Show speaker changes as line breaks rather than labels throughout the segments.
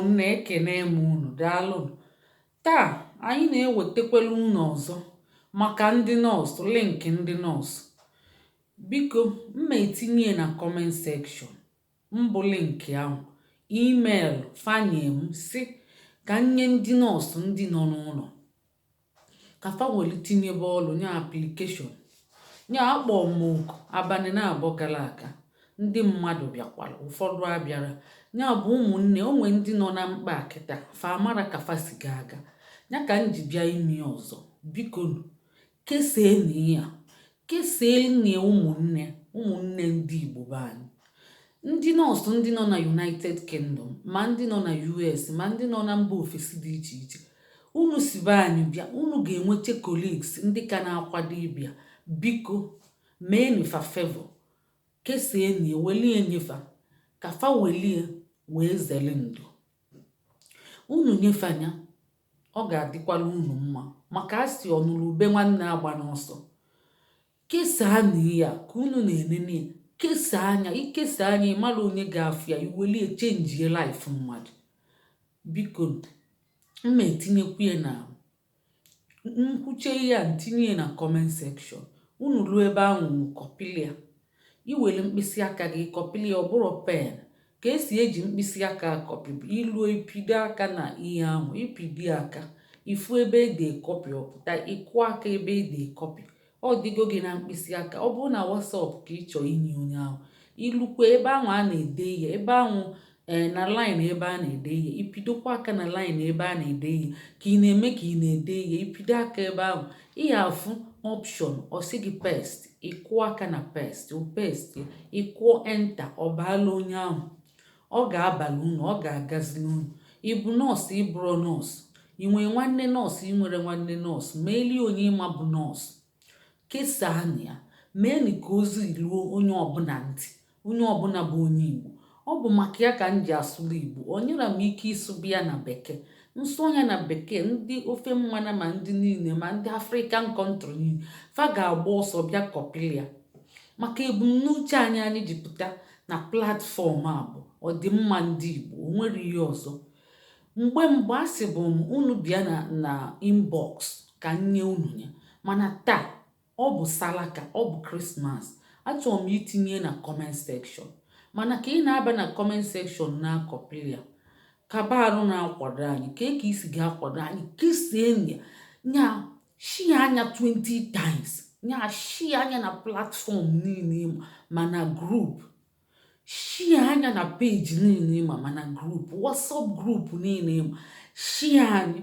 ụmụnne ekene m unu daalụnụ. Taa anyị na-ewetakwala unu ọzọ maka ndị nọọsụ, link ndị nọọsụ. Biko mma etinye na comment section mbụ link ahụ, email fanye m si ka nye ndị nọọsụ ndị nọ n'ụlọ ka fa weli tinyebe ọlụ nye application nye akpọ m oku abalị na-abọ gara aga. Ndị mmadụ bịakwara, ụfọdụ abịara, ya bụ ụmụnne onwe ndị nọ na mkpa kịta fa amara ka fa si aga ya ka m ji bịa ime ọzọ. Biko kesee na ya kesee na ụmụnne ndị Igbo be anyị, ndị nọọsụ ndị nọ na United Kingdom ma ndị nọ na US ma ndị nọ na mba ofesi dị iche iche. Unu si be anyị bịa, unu ga-enweta colleagues ndị ka na-akwado ịbịa. Biko mee fa favor, kesee na welie nyefa ka fa welie wee zere ndụ. Unu nyefanya ọ ga-adịkwala unu mma, maka asị ọnụrụ ube nwanne agba n'ọsọ. Kesaa na ya ka unu na-enene, kesaa anya, ikesa anya ịmara onye ga-afụ ya, iwelie chenjie life mmadụ. Biko mma etinyekwu ya na nkwuche ya, ntinye na comment section. Unu ruo ebe ahụ kọpilia, iwere mkpịsị aka gị kọpilia, ọ bụrụ pen ka esi eji mkpịsị aka akọpi. Iluo ipido aka na ihe ahụ, ipidi aka ifu ebe ede kọpi ọpụta, ịkụ aka ebe ede kọpi, ọ dịgo gị na mkpịsị aka. Ọ bụrụ na WhatsApp ka ị chọọ inye onye ahụ, ilukwa ebe ahụ a na-ede ihe, ebe ahụ na line ebe a na-ede ihe, ipidokwa aka na line ebe a na-ede ihe ka ị na-eme ka ị na-ede ihe, ipido aka ebe ahụ ihe afụ option ọsị gị paste, ịkụọ aka na paste, o paste, ịkụọ enter, ọ baala onye ahụ, ọ ga-abalị unu, ọ ga-agazili unu. Ịbụ nọọsụ, ịbụrụ nọọsụ, ị nwere nwanne nọọsụ, ị nwere nwanne nọọsụ, meeli onye ịma bụ nọọsụ, kesaa na ya, meeni ka ozi iluo onye ọbụla ntị, onye ọbụla bụ onye Igbo. Ọ bụ maka ya ka m ji asụrụ Igbo. O nyere m ike ịsụbụ ya na bekee, nsụ ya na bekee, ndị ofe mmana ma ndị niile ma ndị African country niile fa ga-agba ọsọ bịa kọpilia, maka ebumnuche anyị ji pụta na platfọm a bụ ọdịmma ndị Igbo, o nwere ihe ọzọ. Mgbe asị bụ m unu bịa na inbox ka nye unu ya, mana taa ọ bụ salaka, ọ bụ Krismas, achọrọ m itinye na comment section. Mana ka ị na-aba na comment section na-akọpilia, kaba arụ na-akwado anyị, ka isi ga-akwado anyị, kesee nya shie anya 20 times, nya shie anya na platfọm niile ma na group, shie anya na peji niile ma na group, WhatsApp group niile ma shie anyị.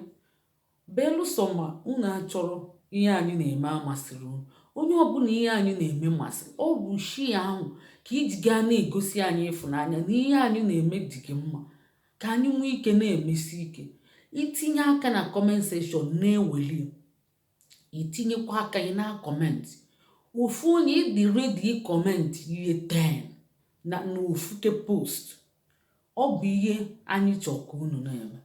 Belụsọ ma unu achọrọ ihe anyị na-eme amasịrị unu, onye ọbụla ihe anyị na-eme masịrị, ọ bụ shie ahụ ka iji gaa na-egosi anyị ịfụnanya na ihe anyị na-eme dị gị mma, ka anyị nwee ike na-emesi ike. Itinye aka na comment section na-eweli, itinyekwa aka gị na kọmentị. Ofu onye ịdị redi ịkọmentị ihe 10 na ofuke post, ọ bụ ihe anyị chọọ ka unu na-eme.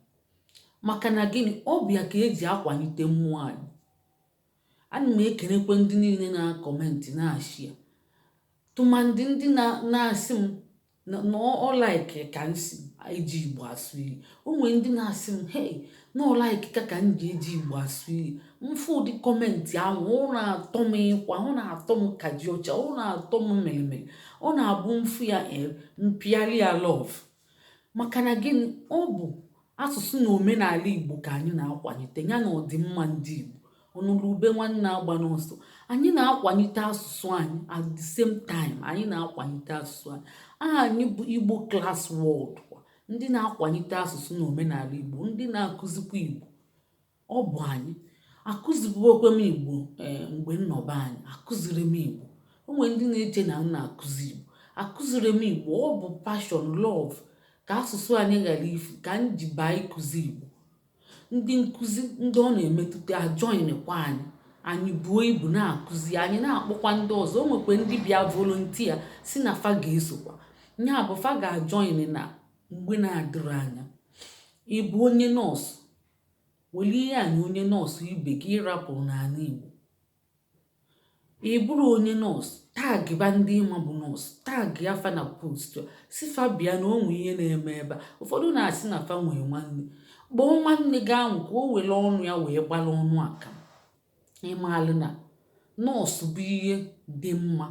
Maka na gịnị? Ọ bịa ka eji akwalite mmụọ anyị. Ana m ekenekwe ndị niile na-akọmentị na-ashia, tụmadị ndị na-asị m na ọ like ka m si eji Igbo asụ iyi. Onwe ndị na-asị m hey na ọ like ka m ji eji Igbo asụ iyi. Mfu ụdị kọmentị ahụ ọ na-atọ m ịkwa, ọ na-atọ m ka ji ọcha, ọ na-atọ m melimeli, ọ na-abụ mfu ya mpịali ya love. Maka na gịnị? Ọ bụ asụsụ na omenala Igbo ka anyị na-akwalite ya na ọdịmma ndị Igbo. Ọnụrụ ube nwanne agba n'ọsọ, anyị na-akwalite asụsụ anyị, at the same time anyị na-akwalite asụsụ anyị. Aha anyị bụ Igbo Class World, ndị na-akwalite asụsụ na omenala Igbo, ndị na-akụzikwa Igbo. Ọ bụ anyị akụzibokwe m Igbo. Mgbe nnọba anyị akụziri m Igbo. Onwe ndị na-eche na m na-akụzi Igbo, akụziri m Igbo. Ọ bụ passion, love ka asụsụ anyị ghara ifu ka m ji baa ịkụzi Igbo. Ndị nkụzi ndị ọ na-emetụta ajoinkwa anyị buo ibu na-akụzi, anyị na-akpọkwa ndị ọzọ. O nwekwe ndị bịa volontia si na fa ga-esokwa, nya bụ fa ga-ajoin na mgbe na-adịrị anya. Ịbụ onye nọọsụ, weli ihe anyị onye nọọsụ ibe gị ịrapụrụ n'ala Igbo. ị bụrụ onye nọọsụ, tag ba ndị ịma bụ nọọsụ, tag ya fa na post si fa bịa na onwe ihe na-eme ebe a. Ụfọdụ na-asị na fa nwee nwanne, kpọọ nwanne gị ahụ ka o were ọnụ ya wee gbara ọnụ aka. Ịmalụ na nọọsụ bụ ihe dị mma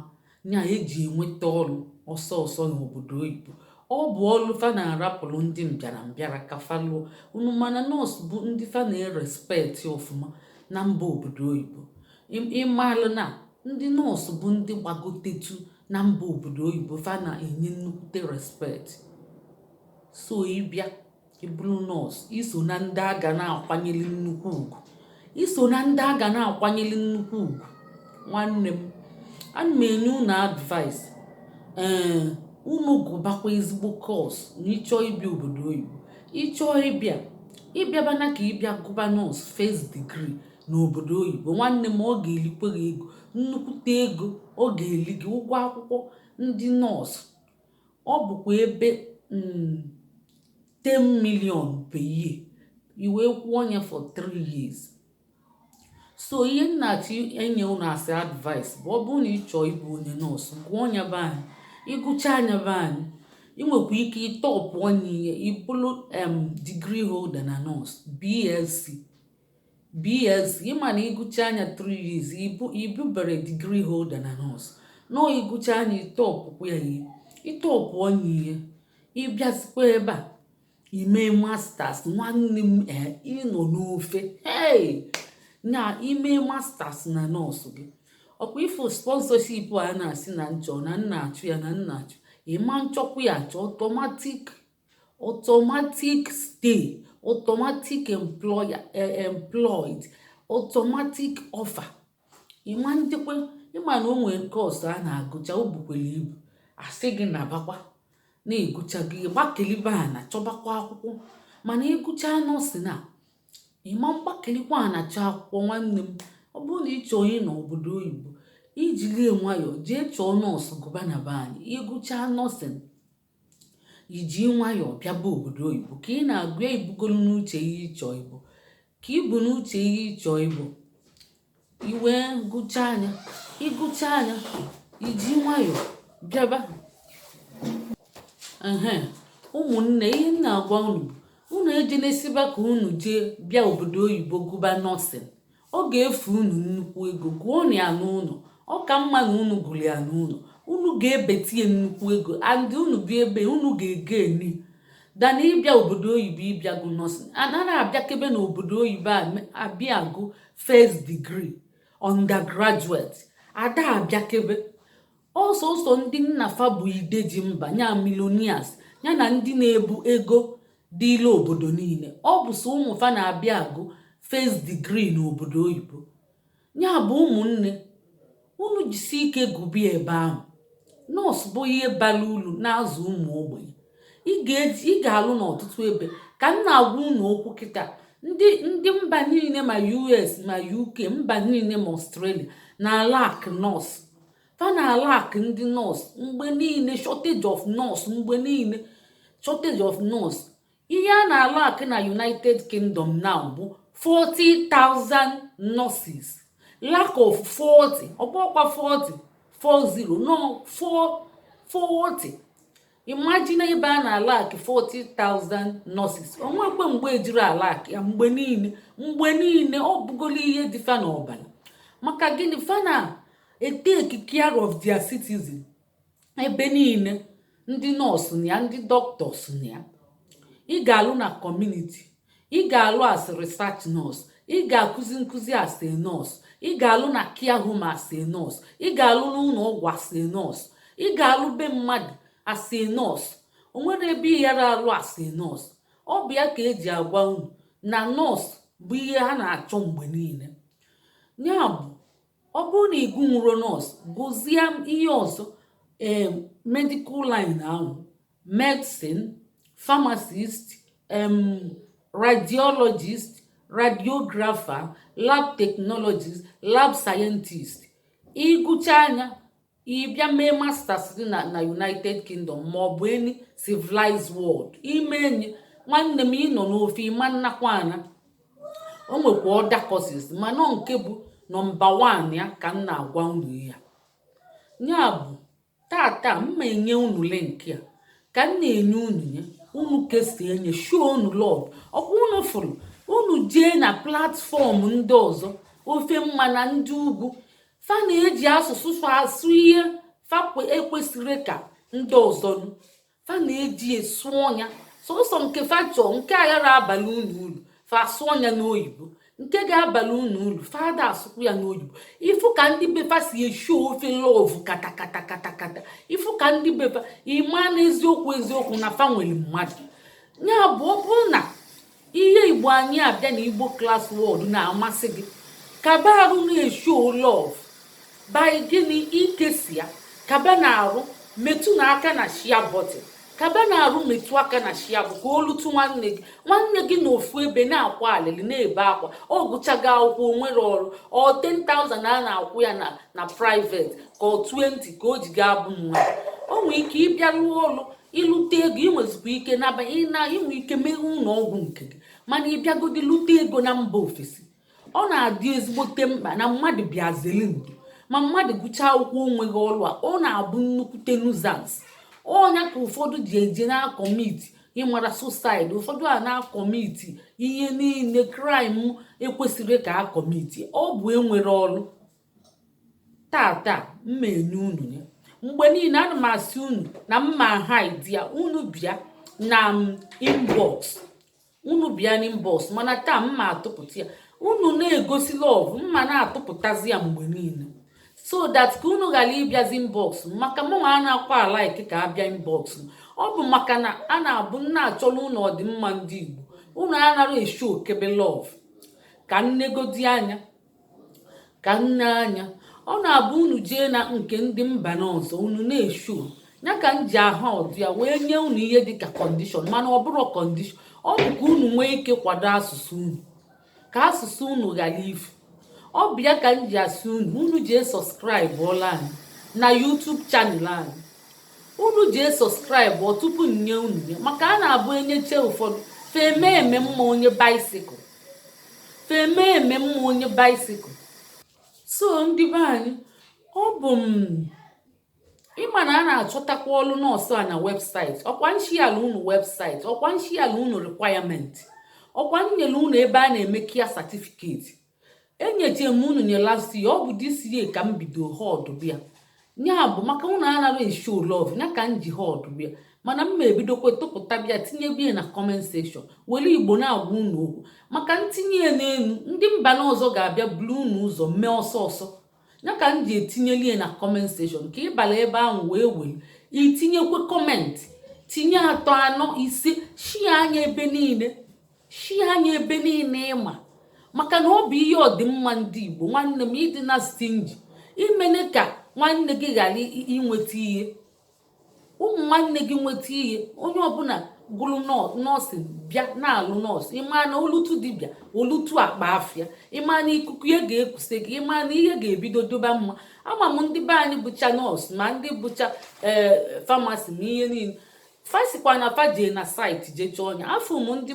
ya eji enweta ọrụ ọsọ ọsọ n'obodo oyibo. Ọ bụ ọrụ fa na-arapụrụ ndị mbịara ka fa lụọ. Unu mana nọọsụ bụ ndị fa na-erespekt ọfụma na mba obodo oyibo. Ịmalụ na ndị nọọsụ bụ ndị gbagotetu na mba obodo oyibo, fa na-enye nnukwute respekt. So ịbịa ịbụrụ nọọsụ, iso na ndị a ga na-akwanyere nnukwu ugwu, iso na ndị a ga na-akwanyere nnukwu ugwu. Nwanne m, ana m enye unu advice, unu gụbakwa ezigbo kọọsụ na ịchọọ ịbịa obodo oyibo. Ịchọọ ịbịabana ka ịbịa gụba nọọsụ first degree n'obodo oyibo. Nwanne m, ọ ga-elikwe gị ego, nnukwute ego ọ ga-eli gị, ụgwọ akwụkwọ ndị nọọsụ ọ bụkwa ebe 10 million per year, i wee kwụọ ya for 3 years. So ihe nnachi enye unu asị advice bụ, ọ bụrụ na ị chọọ ịbụ onye nọọsụ, gụọ nya be anyị. Ịgụcha anya be anyị, ị nwekwa ike ịtọpụ onye ihe ịbụrụ degree holder na nọọsụ, BSc. Ịma na ịgụcha anya 3 years ịbụbere degree holder na nọọsụ. Nọọ ịgụcha anya ịtọpụkwa ya ihe, ịtọpụ onye ihe, ịbịazikwa ebe a ime masters. Nwanne m, ịnọ n'ofe na ime masters na nọọsụ gị. Ọkwa ifo sponsorship a na-asị na nchọ na nna achụ ya na nna achụ, ịma nchọkwu ya achọ automatic stay, automatic employed, automatic offer. Ịma na o nwere kọọsụ a na-agụcha, o bukwere ibu, asị gị na bakwa na-egụcha gị gbakelibe a na chọbakwa akwụkwọ. Mana ịgụcha nọọsụ na ịma mgbakelikwa a na-achọ akwụkwọ. Nwanne m, ọ bụrụ na ị chọọ ịnọ obodo oyibo, ijilie nwayọọ jee chọọ nọọsụ gụba na be anyị. Ịgụcha nọọsịn, iji nwayọọ bịaba obodo oyibo ka ị na-agụ ya, ibugolu n'uche ihe ịchọ ịbụ, ka ibu n'uche ihe ịchọ ịbụ, iwee gụcha anya. Ịgụcha anya, iji nwayọọ bịaba. Ụmụnne, ihe m na-agwa unu ejenesiba ka unu jee bịa obodo oyibo gụba nọọsịn. Ọ ga-efu unu nnukwu ego. Gụọ na ya n'ụlọ, ọ ka mma na unu gụrụ ya n'ụlọ. Unu ga-ebetie nnukwu ego, and unu bi ebe unu ga-ege eni dana ịbịa obodo oyibo ịbịa gụ nọọsịn. Anaghị abịakebe na obodo oyibo abịa agụ first degree undergraduate, ada abịakebe. Ọsọsọ ndị nna fa bụ ideji mba nya millionaires, ya na ndị na-ebu ego dịla obodo niile. Ọ bụ so ụmụ fa na-abịa agụ first degree n'obodo oyibo. Ya bụ ụmụnne, unu jisi ike gụbie ebe ahụ. Nọọsụ bụ ihe bara uru na-azụ ụmụ ogbenye. Ị ga-alụ n'ọtụtụ ebe. Ka m na-agwa unu okwu kịta, ndị mba niile ma US ma UK, mba niile ma Australia na-alak nọọsụ. Fa na-alak ndị nọọsụ mgbe niile, shortage of nọọsụ mgbe niile, shortage of nọọsụ. Ihe a na-alak na United Kingdom now bụ 40,000 nurses. Lack of 40, ọkwa 40 no 40. Imagine ebe a na-alak 40,000 nurses. Onwekwe mgbe ejiri alak ya mgbe niile. Ọ bụgolo ihe dị fa n'ọbara. Maka gịnị? Fa na-take care of their citizen ebe niile. Ndị nọọsụ na ya, ndị doctors na ya. Ị ga-alụ na community, ị ga-alụ as research nurse, ị ga-akụzi nkụzi as a nurse, ị ga-alụ na care home as a nurse, ị ga-alụ n'ụlọ ọgwụ as a nurse, ị ga-alụ be mmadụ as a nurse. O nwere ebe ị ghara alụ as a nurse. Ọ bụ ya ka eji agwa unu na nurse bụ ihe ha na-achọ mgbe niile. Ya bụ, ọ bụrụ na ịgụ nwụrụ nurse, gụzie ihe ọzọ, medical line ahụ, medicine, pharmacist, radiologist, radiographer, lab technologist, lab scientist. Ịgụcha anya, ịbịa mee masters na United Kingdom maọbụ any civilized world. Ime enyi, nwanne m, ịnọ n'ofe ịma nnakwa ana. O nwekwa other courses, mana nke bụ nọmba 1 ya ka m na-agwa unu ya. Ya bụ tata mma enye unu link ya ka m na-enye unu ya, unu kesi enye show unu love. Ọkwa unu fụrụ unu jee na platfọm ndị ọzọ ofe mma na ndị ugwu fa na-eji asụsụ fa asụ ihe fa ekwesịrị ka ndị ọzọ fa na-eji esu ọnya sọsọ nke fa chọọ nke aghara abalị unu fa asụ ọnya n'oyibo, nke ga-abalị unu fada asụkwu ya n'oyibo. Ifu ka ndị befa si esho ofe love kata ifu ka ndị befa ịma na eziokwu na fa nwere mmadụ. Ya bụ ọ bụrụ na ihe Igbo anyị abịa na Igbo class word na-amasị gị, kaba arụ na-esho love by gịnị ikesi ya, kaba na arụ metụ na aka na share button, kaba na arụ metụ aka na shia bụ ka olutu nwanne gị na ofu ebe na-akwa alili na-ebe akwa ọ gụchaga akwụkwọ onwere ọrụ ọ 10,000 a na-akwụ ya na private ka ọ 20 ka o ji ga abụ nwa. O nwere ike ịbịa rụọ ọrụ ịlụta ego, inwezikwa ike n'abalị na inwe ike meghe ụlọ ọgwụ nke gị, mana ịbịagodi lụta ego na mba ofesi. Ọ na-adị ezigbote mkpa na mmadụ bịa zeli ndụ, ma mmadụ gụchaa akwụkwọ onweghị ọrụ a ọ na-abụ nnukwute nuisance. Ọnya ka ụfọdụ ji eje na-akọmiti ịmara suicide, ụfọdụ a na-akọmiti ihe niile crime ekwesịrị ka akọmiti. Ọ bụ enwere ọrụ. Tata mma enye unu ya mgbe niile ana m asị unu na mma hide ya, unu bịa na inbox, unu bịa n'inbox, mana taa mma atụpụta ya. Unu na-egosi love mma na-atụpụtazi ya mgbe niile so that ka unu ghara ịbịazi inbox maka mụnwa a na-akwa alike ka abịa inbox. Ọ bụ maka na a na-abụ na-achọrọ unu ọdịmma ndị Igbo, unu anara esho okebe love. Ka nnegodi anya ka nne anya ọ na-abụ unu jee na nke ndị mba n'ọzọ unu na-esho ya ka m ji aha ọdụ ya wee nye unu ihe dịka kọndishọn, mana ọ bụrụ kọndishọn. Ọ bụ ka unu nwee ike kwado asụsụ unu ka asụsụ unu ghara ifu. Ọ bịa ka m ji asị unu jee sọskraịbụ ọla anyị na YouTube chanel anyị. Unu jee sọskraịbụ tupu nye unu ya, maka a na-abụ enyeche ụfọdụ feme eme mma onye baisikụl, feme eme mma onye baisikụl. So ndị be anyị, ọ bụ ịma na a na-achọtakwa ọrụ nọọsụ a na webụsaịtị. Ọkwa nchiala unu webụsaịtị, ọkwa nchiala unu rekwayamenti, ọkwa nyere unu ebe a na-eme kia satifiketi. Enyeche m unu nye last year, ọ bụ this year ka m bido họdụ bịa. Ya bụ maka unu anara esho love ya ka m ji họdụ bịa, mana m ma ebidokwe tụpụta bịa tinye bie na comment section were Igbo na-agwa unu okwu. Maka ntinye ya n'elu ndị mba n'ọzọ ga-abịa buru unu ụzọ mee ọsọ ya ka m ji etinyeli na comment section ka ịbala ebe ahụ wee itinyekwe comment, tinye 3, 4, 5 shie anya ebe niile ịma. Maka na ọ bụ ihe ọdịmma ndị Igbo nwanne m ịdị na stingy imene ka nwanne gị ghara inweta ihe, ụmụ nwanne gị nweta ihe. Onye ọbụla gụrụ nọọsụ bịa na-alụ nọọsụ, ịma na olutu dibịa olutu akpa afịa, ịma na ikuku ihe ga-ekuse gị, ịma na ihe ga-ebido doba mma. Ama m ndị be anyị bụcha nọọsụ ma ndị bụcha famasi ma ihe niile fasikwa na fajee na saịtị jecha ọnya. Afọ m ndị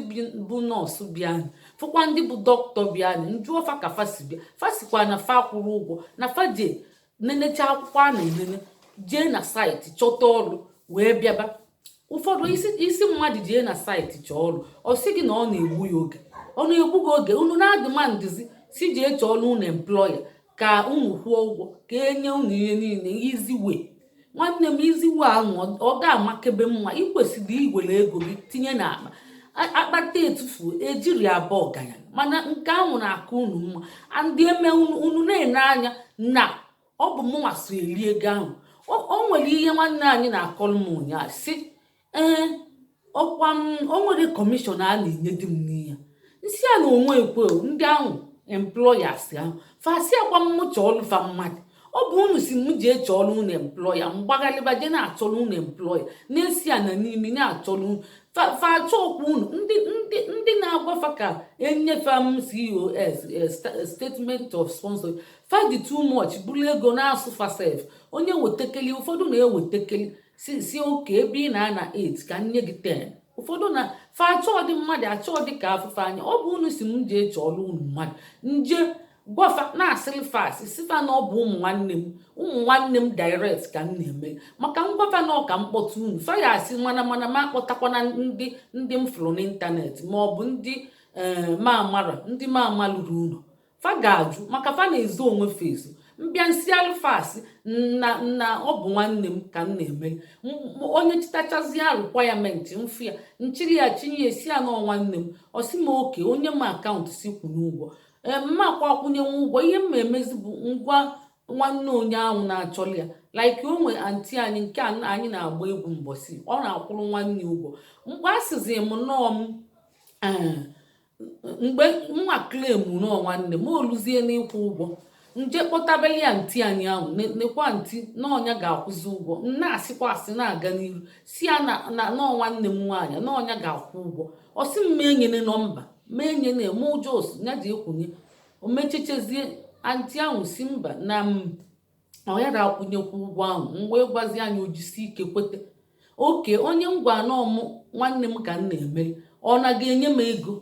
bụ nọọsụ bịa fụkwa ndị bụ dọkịta bịa njụọ fa ka fasi bịa fasikwa na fa kwụrụ ụgwọ na faje nenecha akwụkwọ a na-enene jee na saịtị chọta ọrụ wee bịaba. Ụfọdụ isi mmadụ jee na saịtị chọọ ọrụ ọ sị gị na ọ na-egbu ya oge, ọ na-egbu gị oge. Unu na-adịmandịzi si jee chọọ unu employa ka unu kwụọ ụgwọ ka enye unu ihe niile iziwe. Nwanne m iziwe ahụ ọ ga-amakebe mma. Ikwesịrị iwere ego gị tinye n'akpa, akpata etufu ejiri abụọ ganya, mana nke ahụ na-aka unu mma. Ndị eme unu na-ene anya na ọ bụ mụnwa so eri ego ahụ. O nwere ihe nwanne anyị na-akọrọ m ụnyaahụ si ọkwa o nwere kọmishọn a na-enye di m n'ihe nsị a na onwe ekwe ndị ahụ employers ahụ fasi akwa m chọọlụ fa mmadụ. Ọ bụ unu si m jee chọọlụ unu employa mgbaghalịba je na-achọrọ unu employa na-esi a na n'imi na-achọrọ unu fa achọkwa unu ndị na-agwafa ka enyefe m COS statement of sponsor fadi too much bụrụ ego na-asụ fasef. Onye wetekeli ụfọdụ na-ewetekeli si oke ebe ị na 8 ka nye gị 10. Ụfọdụ na fa achọ dị mmadụ achọ dị ka afụfe anya. Ọ bụ unu si m jee chọọlụ unu mmadụ nje gwafa na-asịrị fast sifa na ọ bụ ụmụ nwanne m direct ka m na-eme maka ngwafa na ọka mkpọtụ unu fa ya asị mana ma akpọtakwana ndị m fụrụ n'ịntanetị ma ọ bụ ndị ndị ma amalụrụ unu fa ga-ajụ maka fa na-ezo onwe feso mbịa nsị alụfasị na ọ bụ nwanne m ka m na-eme onye chitachazie rekwayamenti mfụ ya nchiri ya chinye esi ya na nwanne m ọsị m oke onye m akaụntụ si kwụ n'ụgwọ mma akwụnyenwe ụgwọ ihe m emezi bụ ngwa nwanne onye ahụ na-achọli ya like onwe anti anyị nke anyị na-agba egwu mbọsị ọ na-akwụrụ nwanne ụgwọ mgbe a sịzi m nọọ m mgbe nwa klem nọọ nwanne m oluzie n'ịkwụ ụgwọ nje kpọtabeli ya nti anyị ahụ nekwa nti n'ọnya ga-akwụzi ụgwọ na-asịkwa asị na-aga n'iru si ya na nọọ nwanne m nwaanyị n'ọnya ga-akwụ ụgwọ ọ sị m menyene nọmba menye na-eme ụjọ osu ya ji ekwunye o mechechezie anti ahụ si mba na ọ ya ga-akwụnyekwa ụgwọ ahụ mgbe gwazi anyị ojisi ike kwete oke onye ngwa anọm nwanne m ka m na-emeri ọ na ga-enye m ego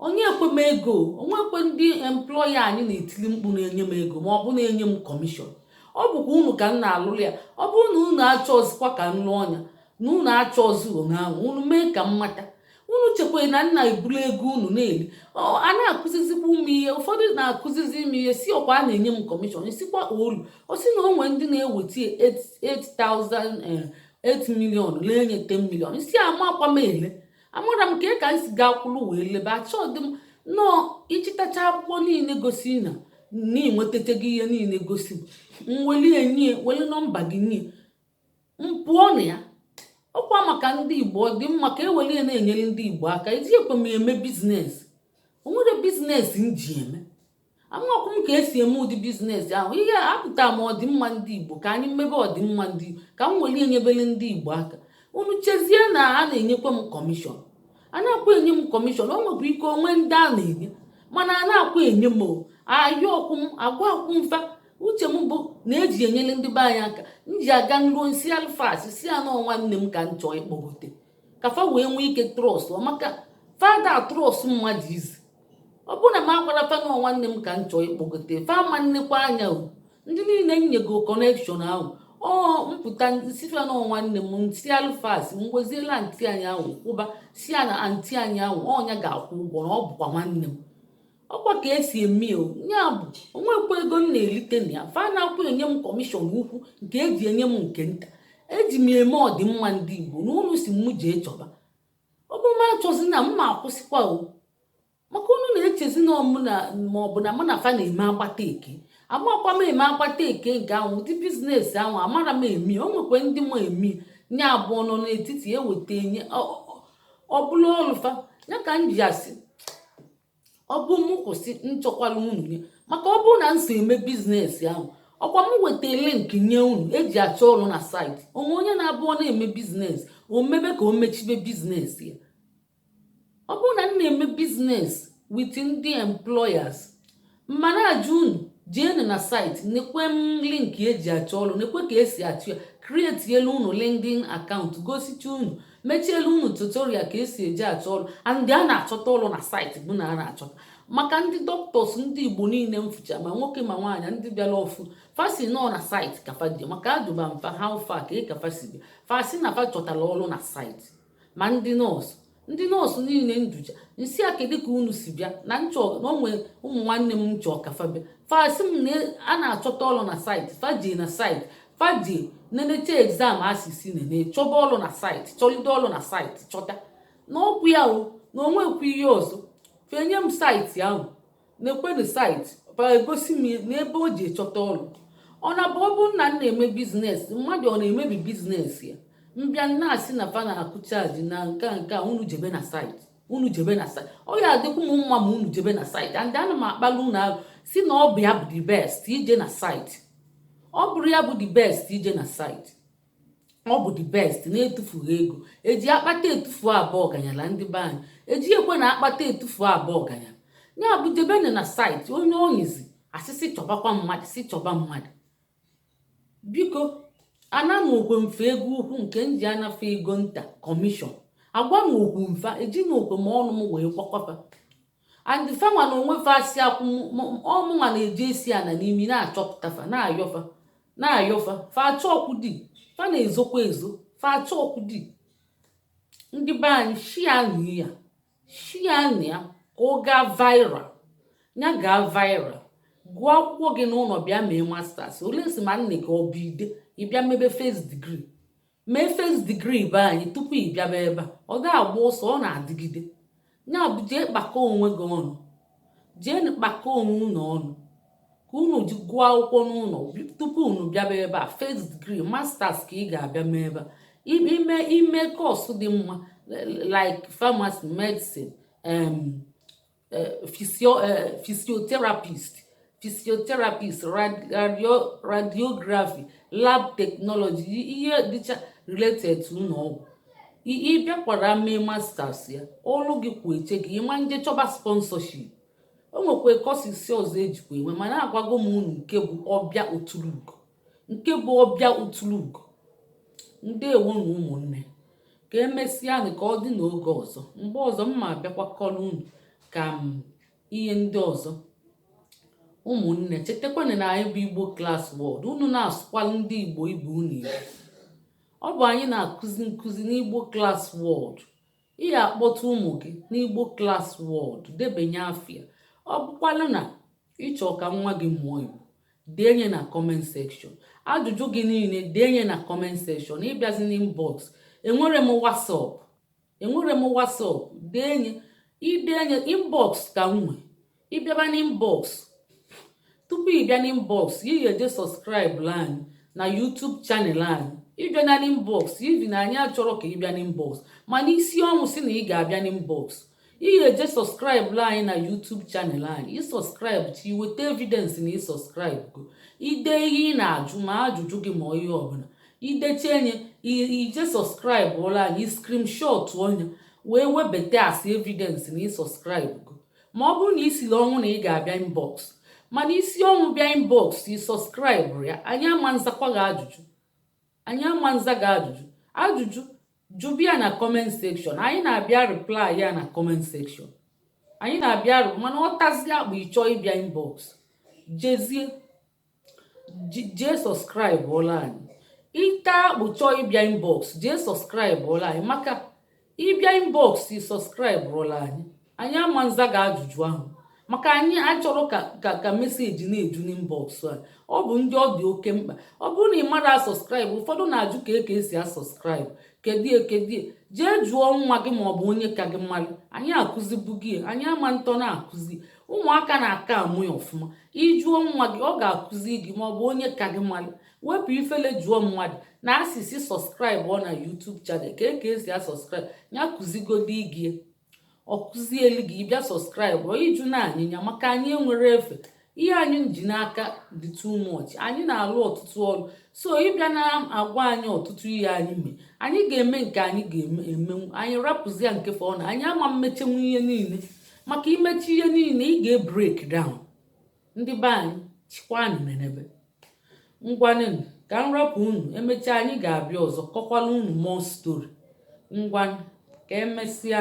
onye ekwe m ego onwekwe ndị employa anyị na-etili mkpu na-enye m ego ma ọ bụ na-enye m kọmishọn ọ bụkwa unu ka m na-alụrụ ya ọ bụrụ na unu achọzikwa ka m lụọ ọnya na unu achọzi ụnyaahụ unu mee ka m mata unu chekwa na nna eburu ego unu na-eri a na-akụzizikwa ụmụ ihe ụfọdụ na-akụzizi ime ihe si ọkwa a na-enye m kọmishọn isikwa olu o si na onwe ndị na-eweta 8 million lee nye 10 million isi amakwa m ele amara m ka m si gaa kwụrụ wee lebe achọdị m nọọ ichitacha akwụkwọ niile gosi na ịnwetachaghị ihe niile gosi m welie wele nọmba gị nye m pụọ na ya ọkwa maka ndị Igbo ọ dị mma ka ewelie na-enyere ndị Igbo aka iji ekwe m eme biznes o nwere biznes m ji eme amakwụ m ka esi eme ụdị biznes ahụ ihe apụtara m ọdịmma ndị Igbo ka anyị mmebe ọdịmma ndị Igbo ka m welie enyebele ndị Igbo aka unu chezie na a na-enyekwa m kọmishọn a na-akwa enye m kọmishọn o nwebụ ike onwe ndị a na-enye mana a na-akwa enye m ayọ ọkwụ m agwa akwụ mfa uche m bụ na-eji enyere ndị be anyị aka m ji aga nruo nsi alfas si anọ nwanne m ka m chọọ ịkpọgote ka fa wee nwee ike trọst maka fada trọst mmadụ izi ọ bụrụ na m akwara fa nọ nwanne m ka m chọọ ịkpọgote fa ma nnekwa anya ndị niile nyego kọnekshọn ahụ mpụta sifa na nwanne m nti alfas mgweziela ntị anyị ahụ kwụba si ya na antị anyị ahụ ọnya ga-akwụ ụgwọ na ọ bụkwa nwanne m ọkwa ka esi eme ya bụ onwekwa ego m na-elite na ya fa na-akwụ enye m kọmishọn ukwu nke eji enye m nke nta eji m eme ọdịmma ndị Igbo na unu si m jee chọba ọ bụ m achọzi na mma akwụsịkwa maka unu na-echezi na ma ọ bụ na mụ na fa na-eme agbata eke agbakwa m eme agbata eke nke ahụ ụdị biznes ahụ amara m emi o nwekwe ndị m emi nye abụọ nọ n'etiti eweta enye ọ bụla ọlụfa ya ka m ji asị ọ bụ m kwụsị nchọkwala unu ya maka ọ bụrụ na m so eme biznes ahụ ọkwa m weta link nye unu eji achọ ọrụ na saịtị onye na-abụọ na-eme biznes o mebe ka o mechibe biznes ya ọ bụrụ na m na-eme biznes with ndị employers mana ajụ unu jeenu na saịtị nekwe m link eji achọ ọrụ nekwe ka esi achọ ya create elu unu LinkedIn akaụntụ gosicha unu mechielu unu tutorial ka esi eji achọ ọrụ ndị a na-achọta ọrụ na saịtị bụ na a na-achọta maka ndị dọkịtọs ndị Igbo niile mfụcha ma nwoke ma nwaanyị ndị bịara ọfụ fasi nọ na saịtị ka faje maka adụba mfa ha ụfa ka ị ka fasi bịa fasi na fa chọtara ọrụ na saịtị ma ndị nọọsụ niile nducha nsị a kedu ka unu si bịa na onwe ụmụ nwanne m nchọ ka fa bịa fasi m na a na-achọta ọrụ na saịtị faje na saịtị faje nenecha egzam asisi nene chọba ọrụ na saịtị chọlide ọrụ na saịtị chọta na ọkwụ ya na onwekwu ihe ọzọ fenye m saịtị ahụ na-ekwenu saịtị egosi m n'ebe o ji chọta ọrụ ọ na-abụ ọ bụrụ na m na-eme biznes mmadụ ọ na-emebi biznes ya mbịa na-asị na fa na-akụ chaji na nke unu jebe na saịtị ọ ya adịkwu m mma ma unu jebe na saịtị and ana m akpala unu ahụ si na ọ bụ ya bụ the best ije na saịtị ọ bụrụ ya bụ the best ije na saịtị ọ bụ the best na-etufughị ego eji akpata etufu abụọ ọganyala ndị be anyị eji ekwe na akpata etufu abụọ ọganyala ya bụ jebene na saịtị onye onyizi asịsị chọbakwa mmadụ si chọba mmadụ biko ana m okwe mfe ego ukwu nke m ji anafe ego nta kọmishọn agwa m okwu mfa eji na okwe ma ọnụ m wee kwakwafa and fanwa na onwe fa asị akwụ ọmụnwa na-eje isi ana n'imi na-achọpụta fa na-ayọfa fa achọ ọkwụ dị fa na-ezokwa ezo fa achọ ọkwụ dị. Ndị be anyị shianụ ya ka ọ gaa viral, ya gaa viral. Gụọ akwụkwọ gị n'ụlọ bịa mee masters. Ole si ma nne gị ọ bụ ide ịbịa mebe first degree, mee first degree be anyị tupu ị bịaba ebe a. Ọ ga-agba ụsọ, ọ na-adịgide. Ya bụ jee kpakọ onwe gị ọnụ, jee kpakọ onwe unu ọnụ ka unu ji gụọ akwụkwọ n'ụlọ tupu unu bịaba ebe a. First degree, masters ka ị ga-abịa mee ebe a. Ime kọọsụ dị mma like pharmacy, medicine, physiotherapist, radiography, lab technology, ihe dịcha related to ụlọọgwụ. Ịbịakwara mee masters ya, ọlụ gị kwụ eche gị ịma nje chọba sponsorship. O nwekwa kọsisi ọzọ ejikwa enwe, mana agwago m unu nke bụ ọbịa utulugo. Ndewo na ụmụnne, ka emesịanụ ka ọ dị n'oge ọzọ. Mgbe ọzọ mma abịakwa kọrọ unu ka ihe ndị ọzọ. Ụmụnne, chetakwana na anyị bụ Igbo Class World. Unu na-asụkwala ndị Igbo ibe unu Igbo. Ọ bụ anyị na-akụzi nkụzi n'Igbo Class World. Ị ga-akpọta ụmụ gị n'Igbo Class World, debanye afịa. Ọ bụkwala na ịchọ ka nwa gị mụọ Igbo, denye na comment section. Ajụjụ gị niile denye na comment section. Ịbịazi n'inbox, enwere m WhatsApp, idenye inbox ka nwe. Ịbịaba n'inbox, tupu ịbịa n'inbox, ị ga-eje subscribe anyị na YouTube channel anyị. Ịbịa na inbox, ibi na anyị achọrọ ka ịbịa n'inbox, mana isi ọnwụ si na ị ga-abịa n'inbox. Ị ga-eje subscribe anyị na YouTube channel anyị. Ị subscribe chi weta evidence na ị subscribe go. Ide ihe ị na-ajụ ma ajụjụ gị ma ihe ọbụla, ideche nye ije subscribe ụlọ anyị, screenshot onye wee webata as evidence na ị subscribe go. Ma ọ bụrụ na ị siri ọnwụ na ị ga-abịa inbox, mana isi ọnwụ bịa inbox ị subscribe ya, anyị ama nzakwa gị ajụjụ. Jụbịa na comment section. Anyị na-abịa reply ya na comment section. Anyị na-abịa mana ọ tazie akpụ ịchọ ịbịa inbox, jee subscribe ụlọ anyị. Ịta akpụ chọọ ịbịa inbox, jee subscribe ụlọ anyị, maka ịbịa inbox ị subscribe ụlọ anyị, anyị ama nza gị ajụjụ ahụ, maka anyị achọrọ ka meseji na-eju n'inbox anyị. Ọ bụ ndị ọ dị oke mkpa. Ọ bụrụ na ị mara asubscribe, ụfọdụ na-ajụ ka esi asubscribe. Kedie jee jụọ nwa gị maọbụ onye ka gị mmalụ. Anyị akụzibu gị, anyị ama ntọ na-akụzi. Ụmụaka na-aka amụ ya ọfụma. Ịjụọ nwa gị, ọ ga-akụzi gị maọbụ onye ka gị mmalụ. Wepụ ifele jụọ mmadụ na asịsị subscribe ọ na YouTube channel ka esi asubscribe. Ya kụzigodi gị, ọ kụzielu gị bịa subscribe. Ịjụ na anyịnya, maka anyị enwere efe. Ihe anyị ji n'aka dị too much. Anyị na-alụ ọtụtụ ọrụ, so ịbịa na-agwa anyị ọtụtụ ihe anyị mee, anyị ga-eme nke anyị ga-emenwu. Anyị rapụzia nke fọ na anyị ama mmechenwu ihe niile, maka imechi ihe niile ị ga-break down. Ndị be anyị chikwanụ nenebe ngwanụ ka m rapụ unu. Emechaa anyị ga-abịa ọzọ kọkwala unu more story. Ngwanụ ka emesịa.